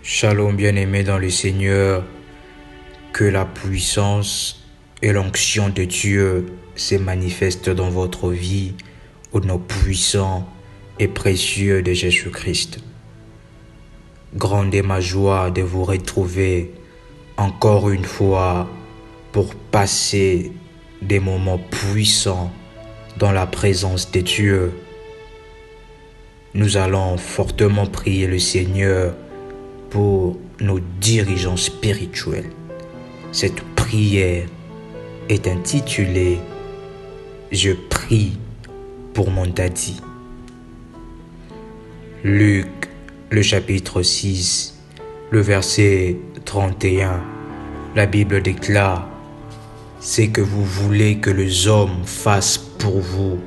Shalom bien-aimé dans le Seigneur, que la puissance et l'onction de Dieu se manifestent dans votre vie au nom puissant et précieux de Jésus-Christ. Grande est ma joie de vous retrouver encore une fois pour passer des moments puissants dans la présence de Dieu. Nous allons fortement prier le Seigneur pour nos dirigeants spirituels. Cette prière est intitulée « Je prie pour mon daddy ». Luc, le chapitre 6, le verset 31, la Bible déclare « Ce que vous voulez que les hommes fassent pour vous,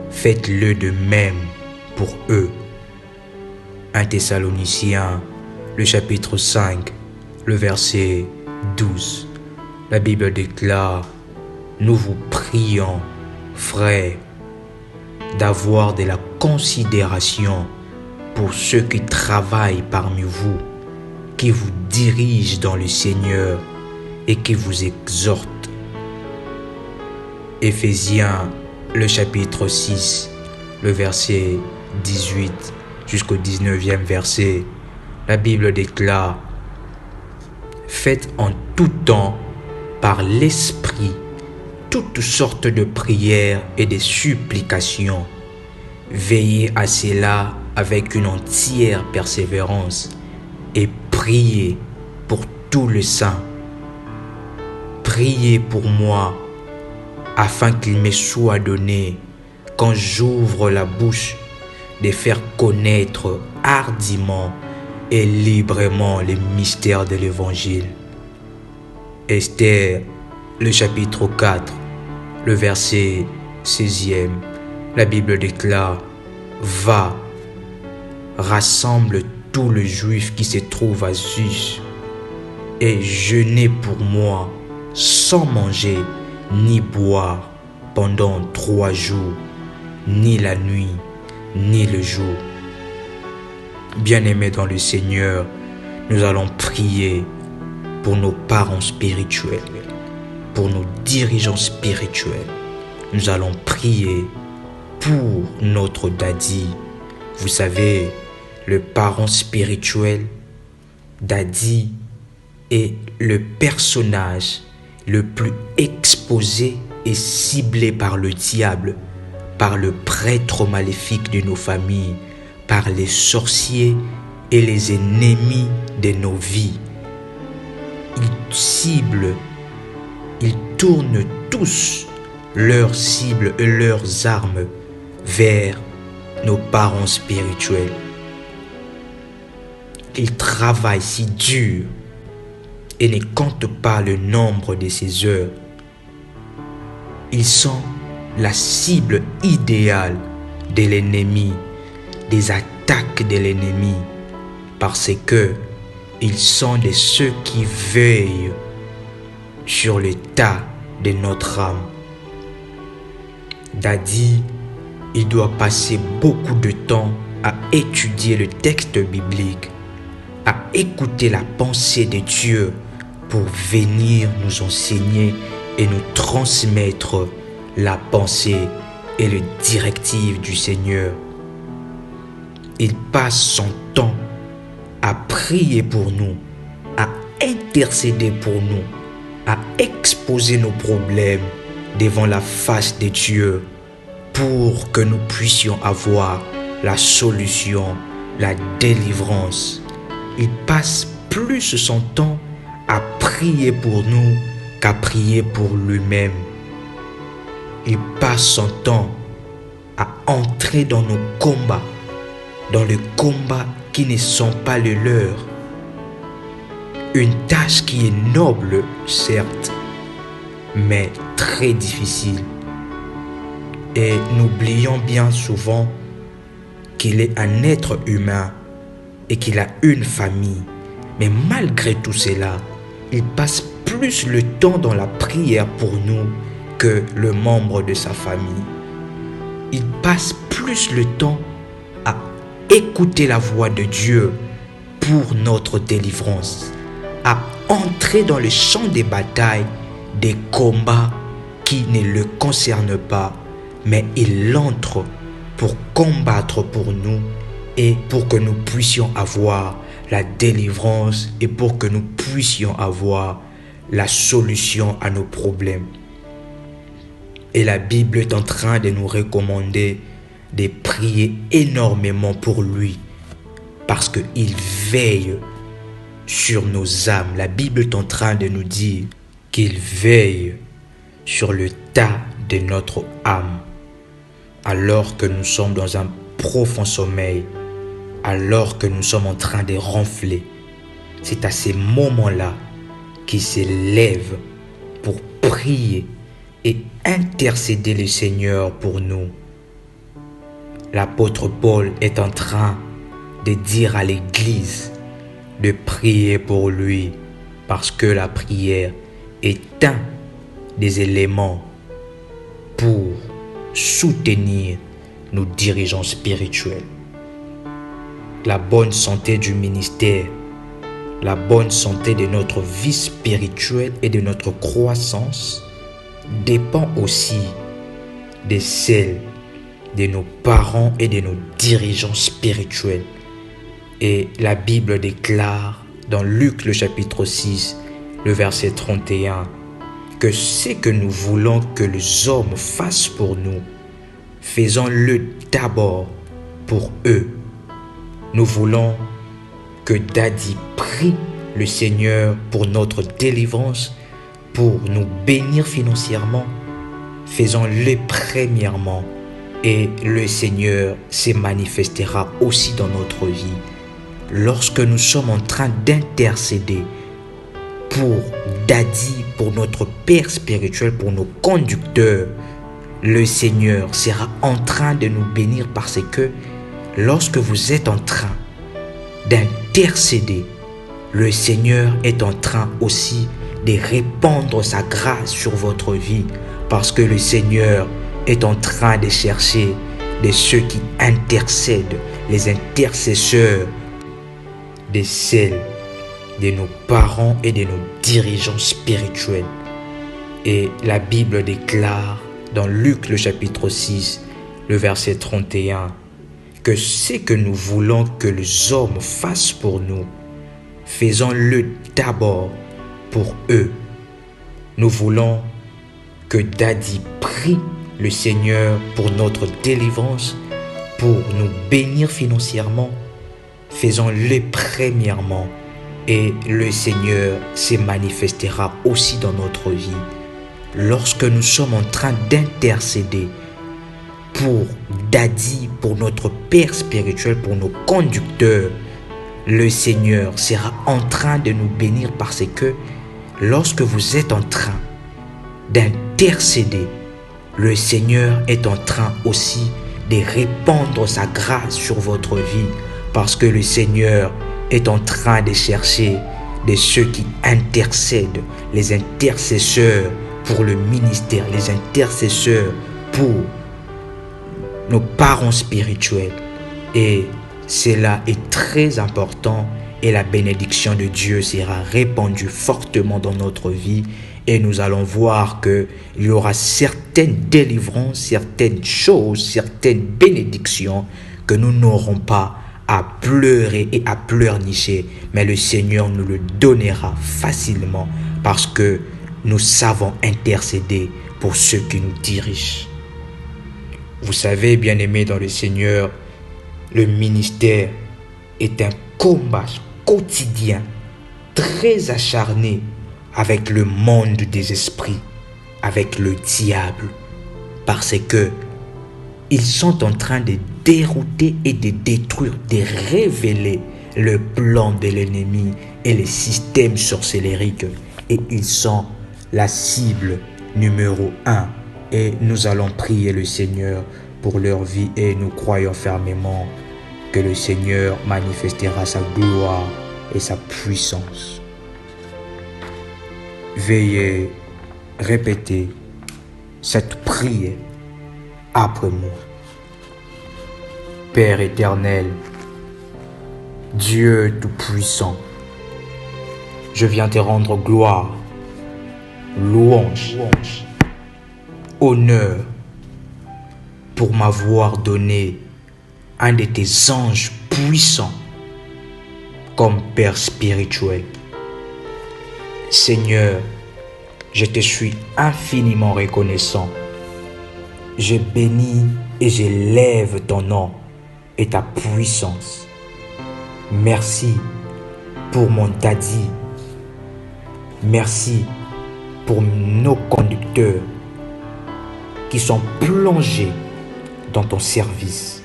faites-le de même pour eux ». 1 Thessaloniciens, le chapitre 5, le verset 12. La Bible déclare « Nous vous prions, frères, d'avoir de la considération pour ceux qui travaillent parmi vous, qui vous dirigent dans le Seigneur et qui vous exhortent. » Éphésiens, le chapitre 6, le verset 18 jusqu'au 19e verset. La Bible déclare « Faites en tout temps, par l'Esprit, toutes sortes de prières et de supplications. Veillez à cela avec une entière persévérance et priez pour tous les saints. Priez pour moi, afin qu'il me soit donné, quand j'ouvre la bouche, de faire connaître hardiment et librement les mystères de l'Évangile. » Esther, le chapitre 4, le verset 16e, la Bible déclare « Va, rassemble tous les Juifs qui se trouvent à Sus, et jeûnez pour moi, sans manger ni boire, pendant 3 jours, ni la nuit, ni le jour. » Bien-aimés dans le Seigneur, nous allons prier pour nos parents spirituels, pour nos dirigeants spirituels. Nous allons prier pour notre daddy. Vous savez, le parent spirituel, daddy, est le personnage le plus exposé et ciblé par le diable, par le prêtre maléfique de nos familles, par les sorciers et les ennemis de nos vies. Ils ciblent, ils tournent tous leurs cibles et leurs armes vers nos parents spirituels. Ils travaillent si dur et ne comptent pas le nombre de ces heures. Ils sont la cible idéale de l'ennemi, des attaques de l'ennemi, parce que ils sont de ceux qui veillent sur l'état de notre âme. Daddy, il doit passer beaucoup de temps à étudier le texte biblique, à écouter la pensée de Dieu pour venir nous enseigner et nous transmettre la pensée et les directives du Seigneur. Il passe son temps à prier pour nous, à intercéder pour nous, à exposer nos problèmes devant la face de Dieu pour que nous puissions avoir la solution, la délivrance. Il passe plus son temps à prier pour nous qu'à prier pour lui-même. Il passe son temps à entrer dans nos combats, dans les combats qui ne sont pas les leurs. Une tâche qui est noble, certes, mais très difficile. Et n'oublions bien souvent qu'il est un être humain et qu'il a une famille. Mais malgré tout cela, il passe plus le temps dans la prière pour nous que le membre de sa famille. Il passe plus le temps à écouter la voix de Dieu pour notre délivrance, à entrer dans le champ des batailles, des combats qui ne le concernent pas, mais il entre pour combattre pour nous et pour que nous puissions avoir la délivrance et pour que nous puissions avoir la solution à nos problèmes. Et la Bible est en train de nous recommander de prier énormément pour lui parce qu'il veille sur nos âmes. La Bible est en train de nous dire qu'il veille sur le tas de notre âme alors que nous sommes dans un profond sommeil, alors que nous sommes en train de ronfler. C'est à ces moments-là qu'il se lève pour prier et intercéder le Seigneur pour nous. L'apôtre Paul est en train de dire à l'Église de prier pour lui parce que la prière est un des éléments pour soutenir nos dirigeants spirituels. La bonne santé du ministère, la bonne santé de notre vie spirituelle et de notre croissance dépend aussi de celle de nos parents et de nos dirigeants spirituels. Et la Bible déclare dans Luc le chapitre 6, le verset 31, que ce que nous voulons que les hommes fassent pour nous, faisons-le d'abord pour eux. Nous voulons que Daddy prie le Seigneur pour notre délivrance, pour nous bénir financièrement. Faisons-le premièrement et le Seigneur se manifestera aussi dans notre vie. Lorsque nous sommes en train d'intercéder pour Daddy, pour notre Père spirituel, pour nos conducteurs, le Seigneur sera en train de nous bénir parce que lorsque vous êtes en train d'intercéder, le Seigneur est en train aussi de répandre sa grâce sur votre vie parce que le Seigneur est en train de chercher de ceux qui intercèdent, les intercesseurs, de celles de nos parents et de nos dirigeants spirituels. Et la Bible déclare dans Luc le chapitre 6, le verset 31, que ce que nous voulons que les hommes fassent pour nous, faisons-le d'abord pour eux. Nous voulons que Daddy prie le Seigneur pour notre délivrance, pour nous bénir financièrement. Faisons-le premièrement et le Seigneur se manifestera aussi dans notre vie. Lorsque nous sommes en train d'intercéder pour Daddy, pour notre Père spirituel, pour nos conducteurs, le Seigneur sera en train de nous bénir parce que lorsque vous êtes en train d'intercéder, le Seigneur est en train aussi de répandre sa grâce sur votre vie parce que le Seigneur est en train de chercher de ceux qui intercèdent, les intercesseurs pour le ministère, les intercesseurs pour nos parents spirituels. Et cela est très important et la bénédiction de Dieu sera répandue fortement dans notre vie et nous allons voir qu'il y aura certaines délivrances, certaines choses, certaines bénédictions que nous n'aurons pas à pleurer et à pleurnicher, mais le Seigneur nous le donnera facilement parce que nous savons intercéder pour ceux qui nous dirigent. Vous savez, bien-aimés dans le Seigneur, le ministère est un combat quotidien, très acharné avec le monde des esprits, avec le diable, parce que ils sont en train de dérouter et de détruire, de révéler le plan de l'ennemi et les systèmes sorcellériques. Et ils sont la cible numéro 1. Et nous allons prier le Seigneur pour leur vie et nous croyons fermement que le Seigneur manifestera sa gloire et sa puissance. Veuillez répéter cette prière après moi. Père éternel, Dieu Tout-Puissant, je viens te rendre gloire, louange, honneur pour m'avoir donné un de tes anges puissants comme Père spirituel. Seigneur, je te suis infiniment reconnaissant. Je bénis et j'élève ton nom et ta puissance. Merci pour mon daddy. Merci pour nos conducteurs qui sont plongés dans ton service.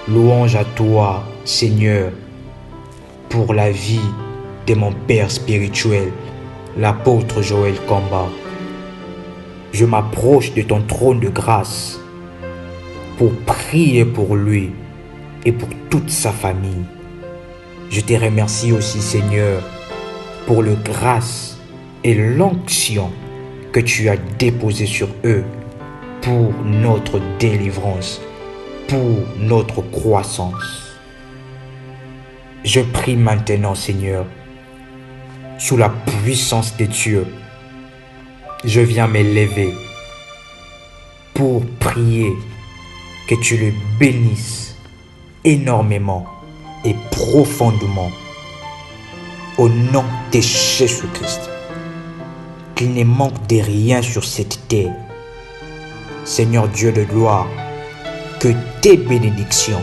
Louange à toi, Seigneur, pour la vie de mon Père spirituel, l'apôtre Joël Kamba. Je m'approche de ton trône de grâce pour prier pour lui et pour toute sa famille. Je te remercie aussi, Seigneur, pour le grâce et l'onction que tu as déposé sur eux pour notre délivrance, pour notre croissance. Je prie maintenant, Seigneur, sous la puissance de Dieu, je viens m'élever pour prier que tu le bénisses énormément et profondément au nom de Jésus-Christ. Qu'il ne manque de rien sur cette terre. Seigneur Dieu de gloire, que tes bénédictions,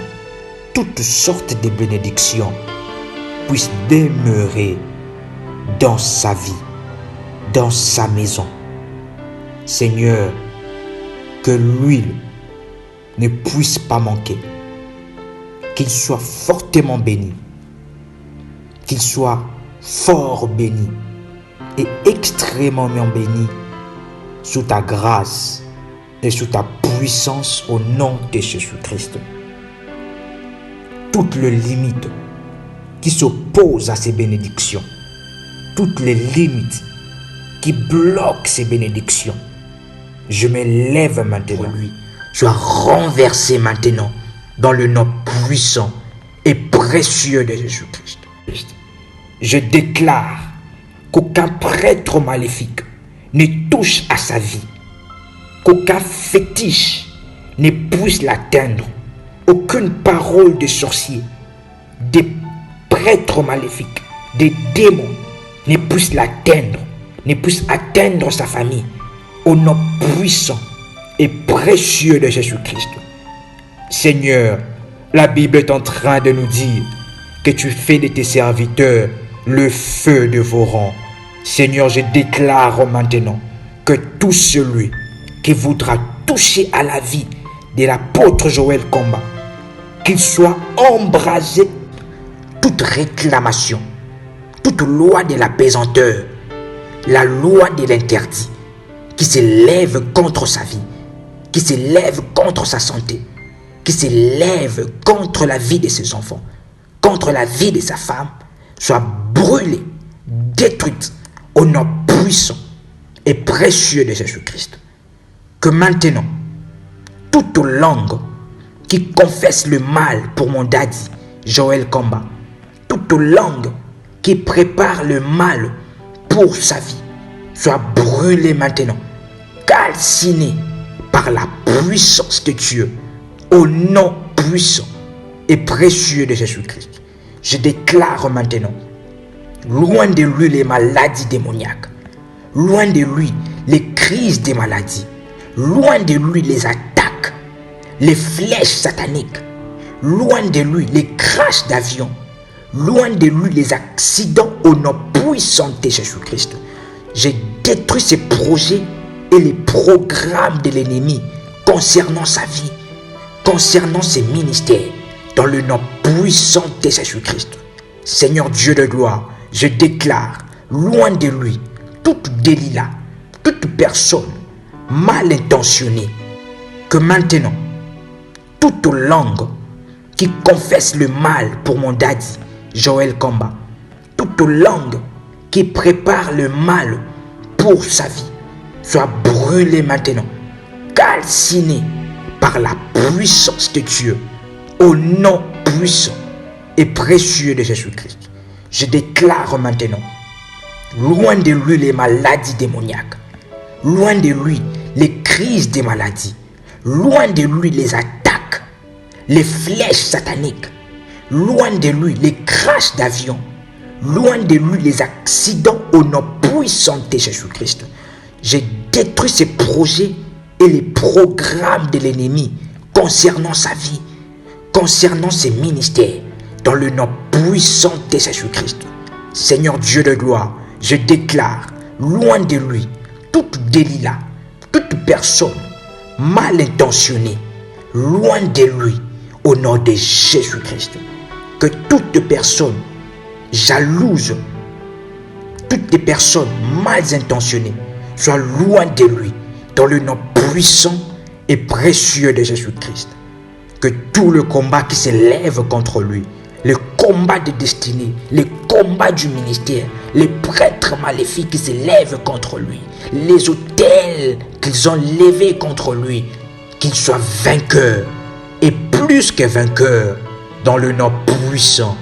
toutes sortes de bénédictions, puissent demeurer dans sa vie, dans sa maison. Seigneur, que l'huile ne puisse pas manquer, qu'il soit fortement béni, qu'il soit fort béni et extrêmement béni sous ta grâce et sous ta puissance au nom de Jésus-Christ. Toutes les limites qui s'opposent à ces bénédictions, toutes les limites qui bloquent ces bénédictions, je me lève maintenant. Lui soit renversé maintenant dans le nom puissant et précieux de Jésus-Christ. Je déclare qu'aucun prêtre maléfique ne touche à sa vie, qu'aucun fétiche ne puisse l'atteindre, aucune parole de sorcier, des prêtres maléfiques, des démons ne puisse l'atteindre, ne puisse atteindre sa famille, au nom puissant et précieux de Jésus-Christ. Seigneur, la Bible est en train de nous dire que tu fais de tes serviteurs le feu dévorant. Seigneur, je déclare maintenant que tout celui qui voudra toucher à la vie de l'apôtre Joël Kamba, qu'il soit embrasé toute réclamation, toute loi de la pesanteur, la loi de l'interdit qui s'élève contre sa vie, qui s'élève contre sa santé, qui s'élève contre la vie de ses enfants, contre la vie de sa femme, soit brûlée, détruite au nom puissant et précieux de Jésus-Christ. Que maintenant, toute langue qui confesse le mal pour mon daddy, Joël Kamba, toute langue qui prépare le mal pour sa vie, soit brûlée maintenant, calcinée par la puissance de Dieu, au nom puissant et précieux de Jésus-Christ. Je déclare maintenant, loin de lui les maladies démoniaques, loin de lui les crises des maladies, loin de lui les attaques, les flèches sataniques, loin de lui les crashs d'avion, loin de lui les accidents au nom puissant de Jésus-Christ. J'ai détruit ses projets et les programmes de l'ennemi concernant sa vie, concernant ses ministères, dans le nom puissant de Jésus-Christ. Seigneur Dieu de gloire, je déclare, loin de lui, toute Delilah, toute personne mal intentionnée, que maintenant, toute langue qui confesse le mal pour mon daddy, Joël Kamba, toute langue qui prépare le mal pour sa vie, soit brûlée maintenant, calcinée par la puissance de Dieu, au nom puissant et précieux de Jésus-Christ. Je déclare maintenant, loin de lui les maladies démoniaques, loin de lui les crises des maladies, loin de lui les attaques, les flèches sataniques, loin de lui les crashs d'avion, loin de lui les accidents au nom puissant de Jésus-Christ. J'ai détruit ces projets et les programmes de l'ennemi concernant sa vie, concernant ses ministères, dans le nom puissant de Jésus-Christ. Seigneur Dieu de gloire, je déclare, loin de lui, toute Delilah, toute personne mal intentionnée, loin de lui, au nom de Jésus-Christ. Que toute personne jalouse, toutes les personnes mal intentionnées soient loin de lui, dans le nom puissant et précieux de Jésus-Christ. Que tout le combat qui s'élève contre lui, le combat de destinée, le combat du ministère, les prêtres maléfiques qui s'élèvent contre lui, les autels qu'ils ont levés contre lui, qu'il soit vainqueur et plus que vainqueur dans le nom puissant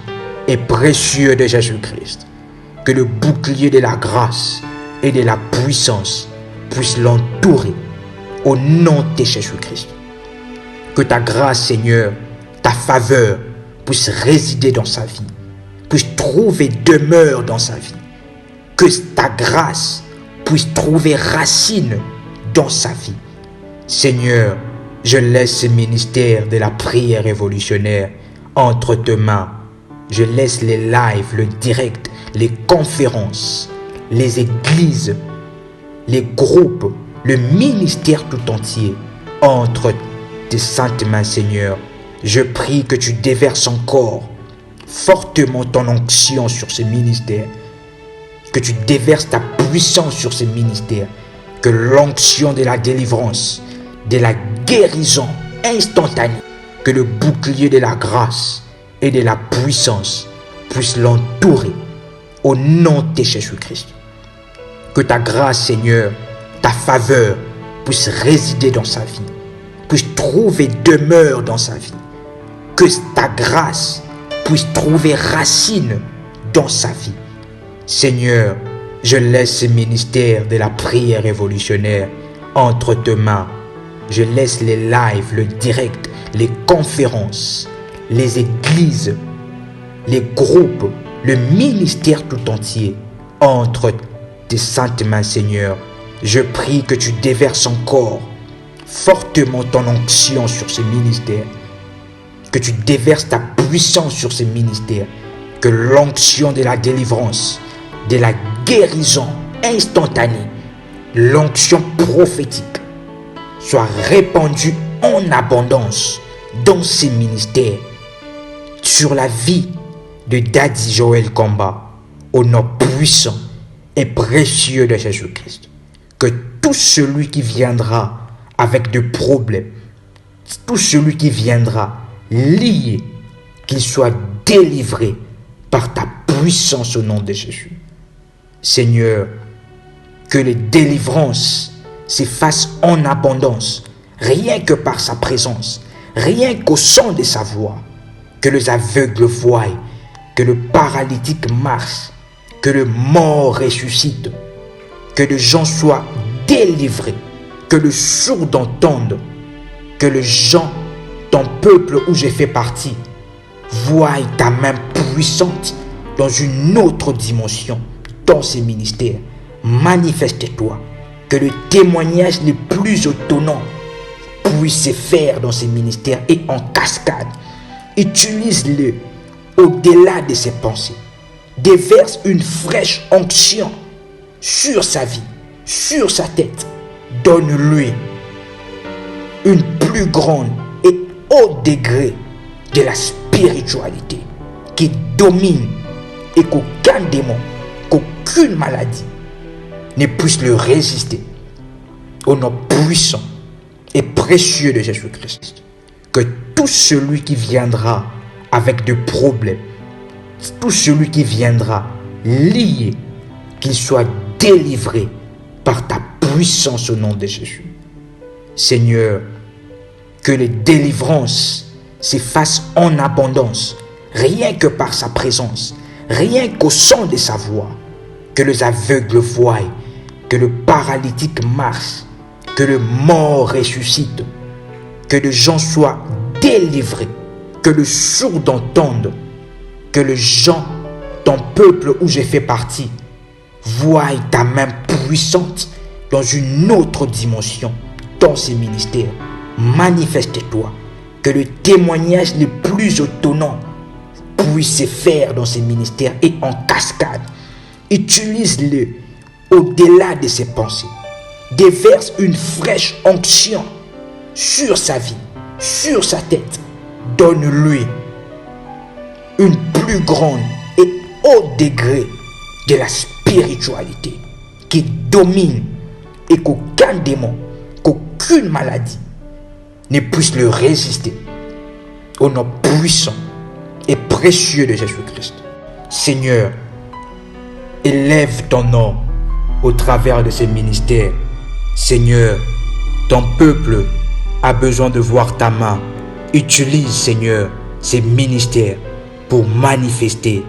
et précieux de Jésus-Christ. Que le bouclier de la grâce et de la puissance puisse l'entourer au nom de Jésus-Christ. Que ta grâce, Seigneur, ta faveur puisse résider dans sa vie, puisse trouver demeure dans sa vie. Que ta grâce puisse trouver racine dans sa vie. Seigneur, je laisse ce ministère de la prière révolutionnaire entre tes mains. Je laisse les lives, le direct, les conférences, les églises, les groupes, le ministère tout entier entre tes saintes mains, Seigneur. Je prie que tu déverses encore fortement ton onction sur ce ministère, que tu déverses ta puissance sur ce ministère, que l'onction de la délivrance, de la guérison instantanée, que le bouclier de la grâce et de la puissance puisse l'entourer au nom de Jésus-Christ. Que ta grâce, Seigneur, ta faveur puisse résider dans sa vie, puisse trouver demeure dans sa vie. Que ta grâce puisse trouver racine dans sa vie. Seigneur, je laisse ce ministère de la prière révolutionnaire entre tes mains. Je laisse les lives, le direct, les conférences, les églises, les groupes, le ministère tout entier entre tes saintes mains, Seigneur. Je prie que tu déverses encore fortement ton onction sur ce ministère, que tu déverses ta puissance sur ce ministère, que l'onction de la délivrance, de la guérison instantanée, l'onction prophétique soit répandue en abondance dans ces ministères, sur la vie de Daddy Joël Komba, au nom puissant et précieux de Jésus-Christ. Que tout celui qui viendra avec des problèmes, tout celui qui viendra lié, qu'il soit délivré par ta puissance au nom de Jésus. Seigneur, que les délivrances se fassent en abondance, rien que par sa présence, rien qu'au son de sa voix. Que les aveugles voient, que le paralytique marche, que le mort ressuscite, que les gens soient délivrés, que le sourd entende, que les gens, ton peuple où j'ai fait partie, voient ta main puissante dans une autre dimension, dans ces ministères. Manifeste-toi, que le témoignage le plus étonnant puisse se faire dans ces ministères et en cascade. Utilise-le au-delà de ses pensées. Déverse une fraîche onction sur sa vie, sur sa tête. Donne-lui une plus grande et haut degré de la spiritualité qui domine et qu'aucun démon, qu'aucune maladie ne puisse le résister. Au nom puissant et précieux de Jésus-Christ. Que tout celui qui viendra avec des problèmes, tout celui qui viendra lié, qu'il soit délivré par ta puissance au nom de Jésus. Seigneur, que les délivrances se fassent en abondance, rien que par sa présence, rien qu'au son de sa voix, que les aveugles voient, que le paralytique marche, que le mort ressuscite, que les gens soient délivrés, que le sourd entende, que les gens, ton peuple où j'ai fait partie, voient ta main puissante dans une autre dimension, dans ces ministères. Manifeste-toi, que le témoignage le plus étonnant puisse se faire dans ces ministères et en cascade. Utilise-le au-delà de ses pensées. Déverse une fraîche onction sur sa vie, sur sa tête. Donne-lui une plus grande et haut degré de la spiritualité qui domine et qu'aucun démon, qu'aucune maladie ne puisse le résister. Au nom puissant et précieux de Jésus-Christ. Seigneur, élève ton nom au travers de ces ministères. Seigneur, ton peuple a besoin de voir ta main. Utilise, Seigneur, ces ministères pour manifester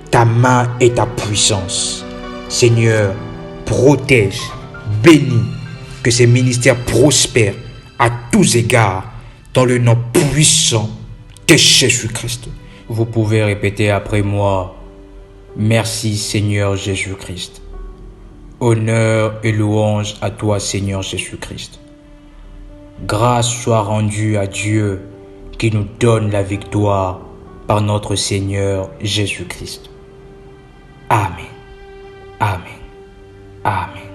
ta main et ta puissance. Seigneur, protège, bénis, que ces ministères prospèrent à tous égards dans le nom puissant de Jésus-Christ. Vous pouvez répéter après moi: merci Seigneur Jésus-Christ. Honneur et louange à toi Seigneur Jésus-Christ. Grâce soit rendue à Dieu qui nous donne la victoire par notre Seigneur Jésus-Christ. Amen. Amen. Amen.